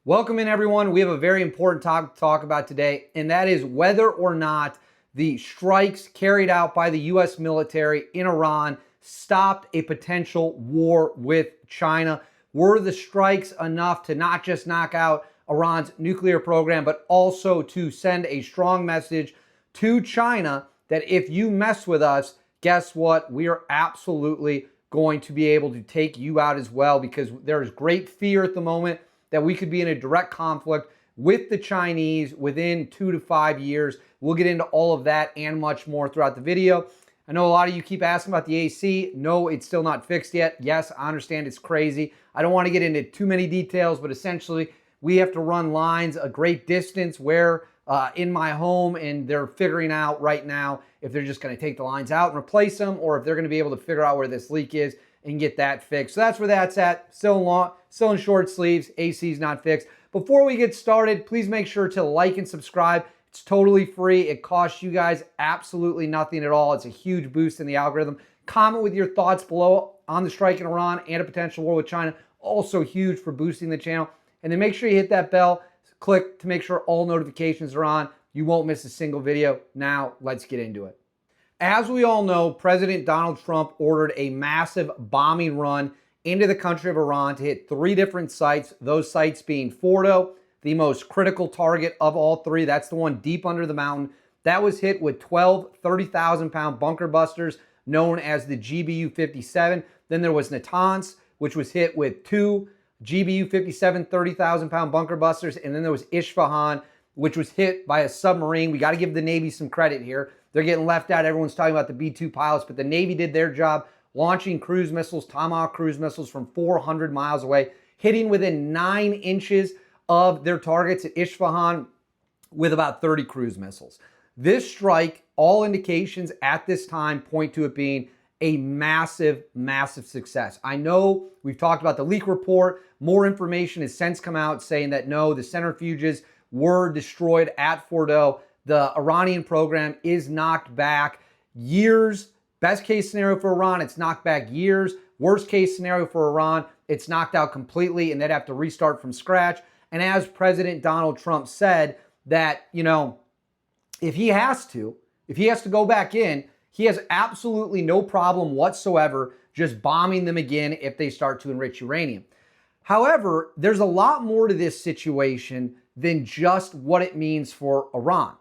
Welcome in, everyone. We have a very important topic to talk about today, and that is whether or not the strikes carried out by the U.S. military in Iran stopped a potential war with China. Were the strikes enough to not just knock out Iran's nuclear program, but also to send a strong message to China that if you mess with us, guess what? We are absolutely going to be able to take you out as well, because there's great fear at the moment that we could be in a direct conflict with the Chinese within 2 to 5 years. We'll get into all of that and much more throughout the video. I know a lot of you keep asking about the AC. No, it's still not fixed yet. Yes, I understand it's crazy. I don't want to get into too many details, but essentially we have to run lines a great distance where in my home, and they're figuring out right now if they're just going to take the lines out and replace them, or if they're going to be able to figure out where this leak is and get that fixed. So that's where that's at. Still in short sleeves. AC's not fixed. Before we get started, please make sure to like and subscribe. It's totally free. It costs you guys absolutely nothing at all. It's a huge boost in the algorithm. Comment with your thoughts below on the strike in Iran and a potential war with China. Also huge for boosting the channel. And then make sure you hit that bell. Click to make sure all notifications are on. You won't miss a single video. Now, let's get into it. As we all know, President Donald Trump ordered a massive bombing run into the country of Iran to hit 3 different sites, those sites being Fordo, the most critical target of all 3. That's the one deep under the mountain. That was hit with 12 30,000-pound bunker busters known as the GBU-57. Then there was Natanz, which was hit with 2 GBU-57 30,000-pound bunker busters. And then there was Isfahan, which was hit by a submarine. We got to give the Navy some credit here. They're getting left out. Everyone's talking about the B-2 pilots, but the Navy did their job, launching cruise missiles, Tomahawk cruise missiles from 400 miles away, hitting within 9 inches of their targets at Isfahan with about 30 cruise missiles. This strike, all indications at this time point to it being a massive, massive success. I know we've talked about the leak report. More information has since come out saying that no, the centrifuges were destroyed at Fordo. The Iranian program is knocked back years. Best case scenario for Iran, it's knocked back years. Worst case scenario for Iran, it's knocked out completely and they'd have to restart from scratch. And as President Donald Trump said that, if he has to go back in, he has absolutely no problem whatsoever just bombing them again if they start to enrich uranium. However, there's a lot more to this situation than just what it means for Iran.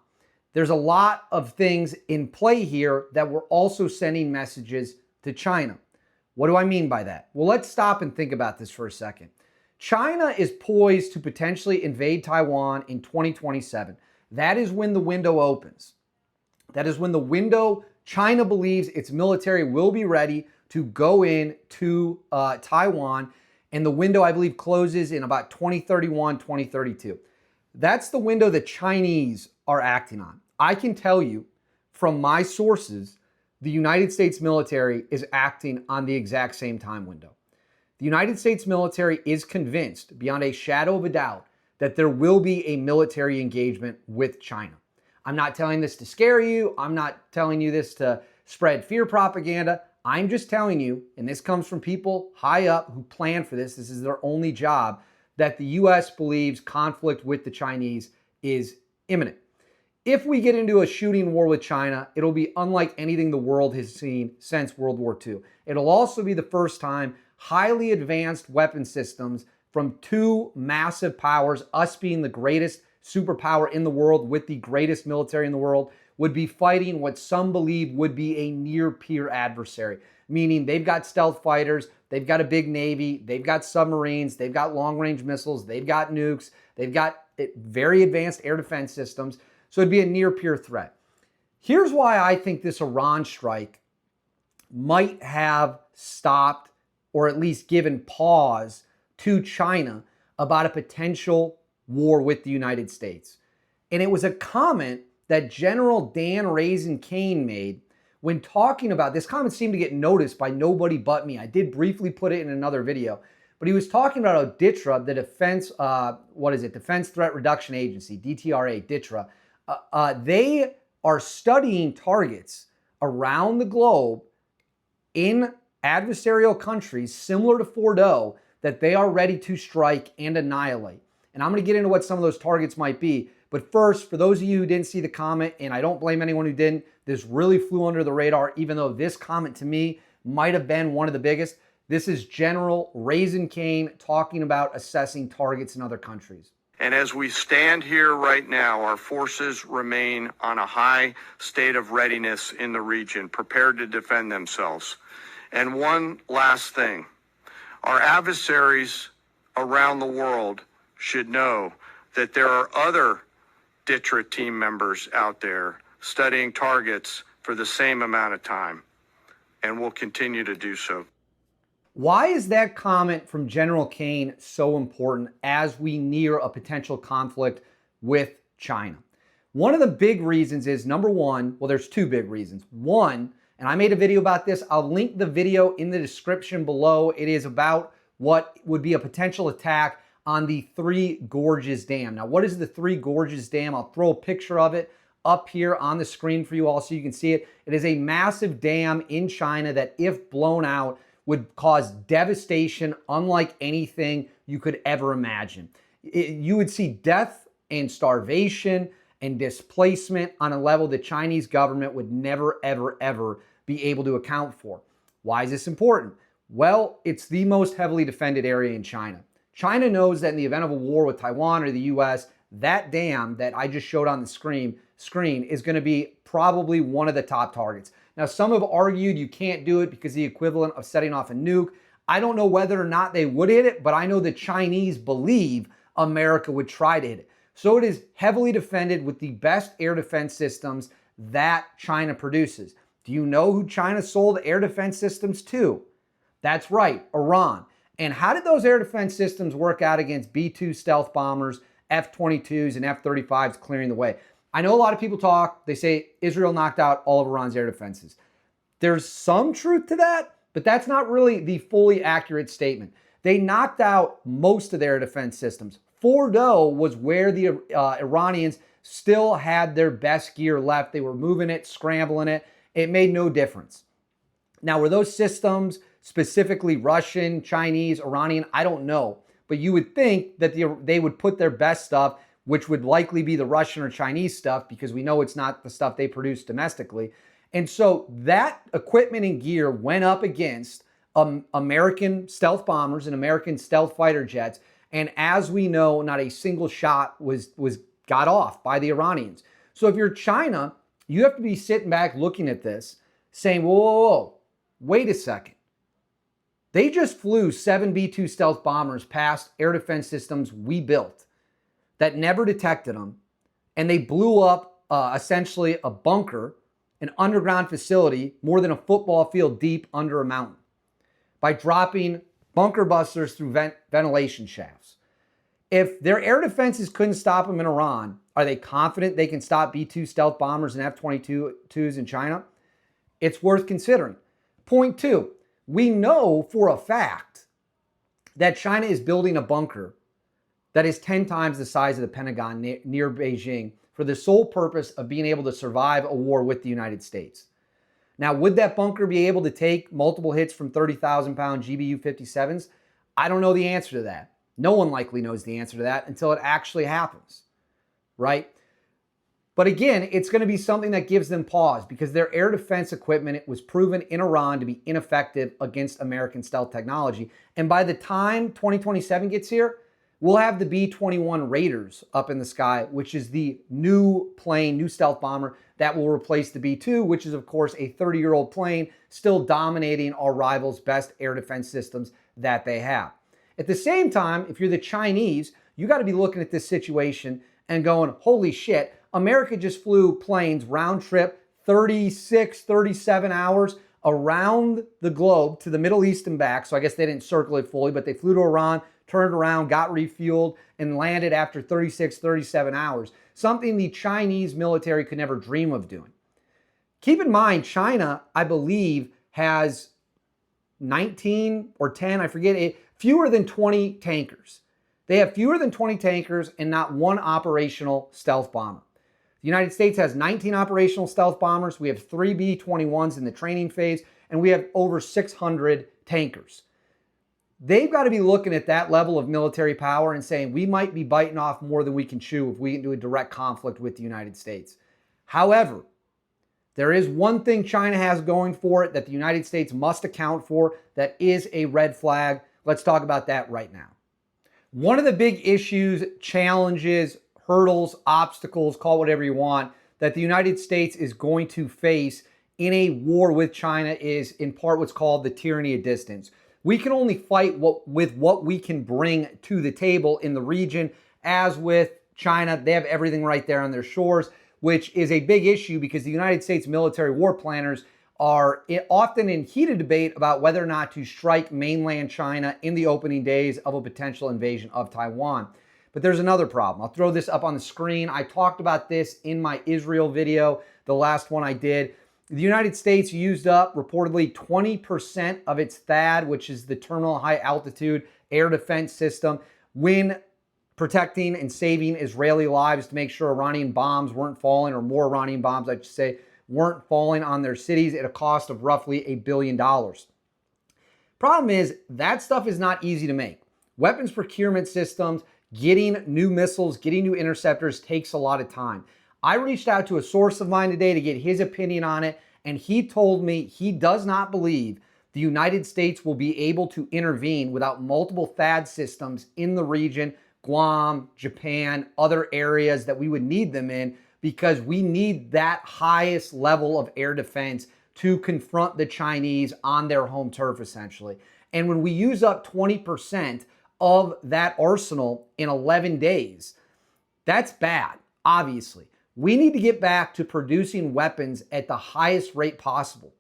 There's a lot of things in play here that we're also sending messages to China. What do I mean by that? Well, let's stop and think about this for a second. China is poised to potentially invade Taiwan in 2027. That is when the window opens. That is when the window, China believes its military will be ready to go in to Taiwan. And the window, I believe, closes in about 2031, 2032. That's the window the Chinese are acting on. I can tell you from my sources, the United States military is acting on the exact same time window. The United States military is convinced beyond a shadow of a doubt that there will be a military engagement with China. I'm not telling this to scare you. I'm not telling you this to spread fear propaganda. I'm just telling you, and this comes from people high up who plan for this. This is their only job, that the U.S. believes conflict with the Chinese is imminent. If we get into a shooting war with China, it'll be unlike anything the world has seen since World War II. It'll also be the first time highly advanced weapon systems from 2 massive powers, us being the greatest superpower in the world with the greatest military in the world, would be fighting what some believe would be a near-peer adversary, meaning they've got stealth fighters, they've got a big Navy, they've got submarines, they've got long-range missiles, they've got nukes, they've got very advanced air defense systems. So it'd be a near-peer threat. Here's why I think this Iran strike might have stopped or at least given pause to China about a potential war with the United States. And it was a comment that General Dan Raisin Kane made when talking about this. Comment seemed to get noticed by nobody but me. I did briefly put it in another video, but he was talking about how Deter, the Defense Threat Reduction Agency, DTRA, Deter, they are studying targets around the globe in adversarial countries similar to Fordo that they are ready to strike and annihilate. And I'm going to get into what some of those targets might be. But first, for those of you who didn't see the comment, and I don't blame anyone who didn't, this really flew under the radar, even though this comment to me might have been one of the biggest. This is General Raising Cane talking about assessing targets in other countries. And as we stand here right now, our forces remain on a high state of readiness in the region, prepared to defend themselves. And one last thing, our adversaries around the world should know that there are other Deter team members out there studying targets for the same amount of time, and will continue to do so. Why is that comment from General Cane so important as we near a potential conflict with China? One of the big reasons is, number one, well, there's two big reasons. One, and I made a video about this. I'll link the video in the description below. It is about what would be a potential attack on the Three Gorges Dam. Now, what is the Three Gorges Dam? I'll throw a picture of it up here on the screen for you all so you can see it. It is a massive dam in China that, if blown out, would cause devastation unlike anything you could ever imagine. You would see death and starvation and displacement on a level the Chinese government would never, ever, ever be able to account for. Why is this important? Well, it's the most heavily defended area in China. China knows that in the event of a war with Taiwan or the US, that dam that I just showed on the screen is going to be probably one of the top targets. Now, some have argued you can't do it because the equivalent of setting off a nuke. I don't know whether or not they would hit it, but I know the Chinese believe America would try to hit it. So it is heavily defended with the best air defense systems that China produces. Do you know who China sold air defense systems to? That's right, Iran. And how did those air defense systems work out against B-2 stealth bombers, F-22s, and F-35s clearing the way? I know a lot of people talk, they say Israel knocked out all of Iran's air defenses. There's some truth to that, but that's not really the fully accurate statement. They knocked out most of their air defense systems. Fordo was where the Iranians still had their best gear left. They were moving it, scrambling it. It made no difference. Now, were those systems specifically Russian, Chinese, Iranian? I don't know. But you would think that they would put their best stuff, which would likely be the Russian or Chinese stuff, because we know it's not the stuff they produce domestically. And so that equipment and gear went up against American stealth bombers and American stealth fighter jets. And as we know, not a single shot was got off by the Iranians. So if you're China, you have to be sitting back looking at this saying, whoa, whoa, whoa, wait a second. They just flew 7 B-2 stealth bombers past air defense systems we built that never detected them. And they blew up essentially a bunker, an underground facility more than a football field deep under a mountain by dropping bunker busters through ventilation shafts. If their air defenses couldn't stop them in Iran, are they confident they can stop B-2 stealth bombers and F-22s in China? It's worth considering. Point two, we know for a fact that China is building a bunker that is 10 times the size of the Pentagon near Beijing for the sole purpose of being able to survive a war with the United States. Now, would that bunker be able to take multiple hits from 30,000-pound GBU-57s? I don't know the answer to that. No one likely knows the answer to that until it actually happens, right? But again, it's going to be something that gives them pause because their air defense equipment was proven in Iran to be ineffective against American stealth technology. And by the time 2027 gets here, we'll have the B-21 Raiders up in the sky, which is the new plane, new stealth bomber that will replace the B-2, which is, of course, a 30-year-old plane still dominating our rivals' best air defense systems that they have. At the same time, if you're the Chinese, you got to be looking at this situation and going, holy shit, America just flew planes round trip 36, 37 hours around the globe to the Middle East and back. So I guess they didn't circle it fully, but they flew to Iran, turned around, got refueled, and landed after 36, 37 hours. Something the Chinese military could never dream of doing. Keep in mind, China, I believe, has 19 or 10, I forget it, fewer than 20 tankers. They have fewer than 20 tankers and not one operational stealth bomber. The United States has 19 operational stealth bombers. We have 3 B-21s in the training phase, and we have over 600 tankers. they've got to be looking at that level of military power and saying we might be biting off more than we can chew if we get into a direct conflict with the United States. However, there is one thing China has going for it that the United States must account for that is a red flag. Let's talk about that right now. One of the big issues, challenges, hurdles, obstacles, call it whatever you want, that the United States is going to face in a war with China is in part what's called the tyranny of distance. We can only fight with what we can bring to the table in the region. As with China, they have everything right there on their shores, which is a big issue because the United States military war planners are often in heated debate about whether or not to strike mainland China in the opening days of a potential invasion of Taiwan. But there's another problem. I'll throw this up on the screen. I talked about this in my Israel video, the last one I did. The United States used up reportedly 20% of its THAAD, which is the Terminal High Altitude Air Defense System, when protecting and saving Israeli lives to make sure Iranian bombs weren't falling, or more Iranian bombs, I should say, weren't falling on their cities at a cost of roughly $1 billion. Problem is, that stuff is not easy to make. Weapons procurement systems, getting new missiles, getting new interceptors takes a lot of time. I reached out to a source of mine today to get his opinion on it, and he told me he does not believe the United States will be able to intervene without multiple THAAD systems in the region, Guam, Japan, other areas that we would need them in, because we need that highest level of air defense to confront the Chinese on their home turf, essentially. And when we use up 20% of that arsenal in 11 days, that's bad, obviously. We need to get back to producing weapons at the highest rate possible.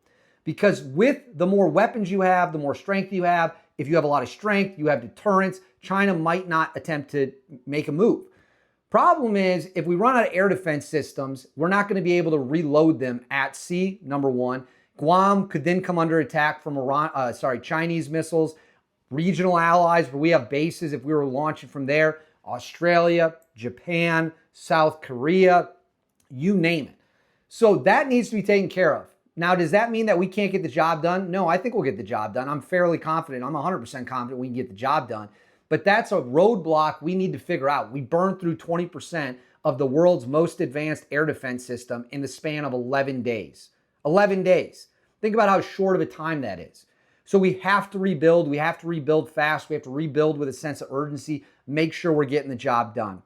Because with the more weapons you have, the more strength you have. If you have a lot of strength, you have deterrence. China might not attempt to make a move. Problem is, if we run out of air defense systems, we're not going to be able to reload them at sea, number one. Guam could then come under attack from Chinese missiles. Regional allies where we have bases, if we were launching from there, Australia, Japan, South Korea, you name it. So that needs to be taken care of. Now, does that mean that we can't get the job done? No, I think we'll get the job done. I'm fairly confident. I'm 100% confident we can get the job done. But that's a roadblock we need to figure out. We burned through 20% of the world's most advanced air defense system in the span of 11 days. 11 days. Think about how short of a time that is. So we have to rebuild. We have to rebuild fast. We have to rebuild with a sense of urgency. Make sure we're getting the job done.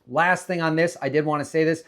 Last thing on this, I did want to say this.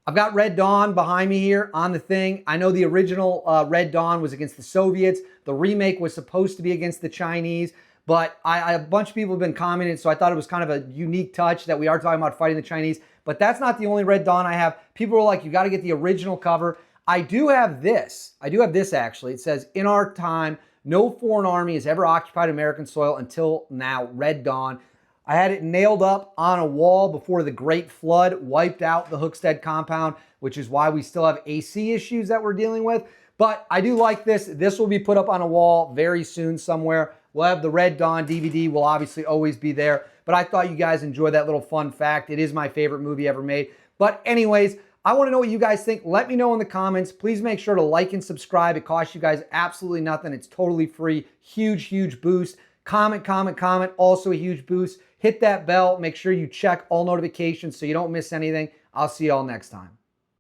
I've got Red Dawn behind me here on the thing. I know the original Red Dawn was against the Soviets. The remake was supposed to be against the Chinese. But a bunch of people have been commenting, so I thought it was kind of a unique touch that we are talking about fighting the Chinese. But that's not the only Red Dawn I have. People are like, you got to get the original cover. I do have this. I do have this, actually. It says, in our time, no foreign army has ever occupied American soil until now, Red Dawn. I had it nailed up on a wall before the Great Flood wiped out the Hookstead compound, which is why we still have AC issues that we're dealing with. But I do like this. This will be put up on a wall very soon somewhere. We'll have the Red Dawn DVD will obviously always be there. But I thought you guys enjoyed that little fun fact. It is my favorite movie ever made. But anyways, I want to know what you guys think. Let me know in the comments. Please make sure to like and subscribe. It costs you guys absolutely nothing. It's totally free. Huge, huge boost. Comment, comment, comment. Also a huge boost. Hit that bell. Make sure you check all notifications so you don't miss anything. I'll see you all next time.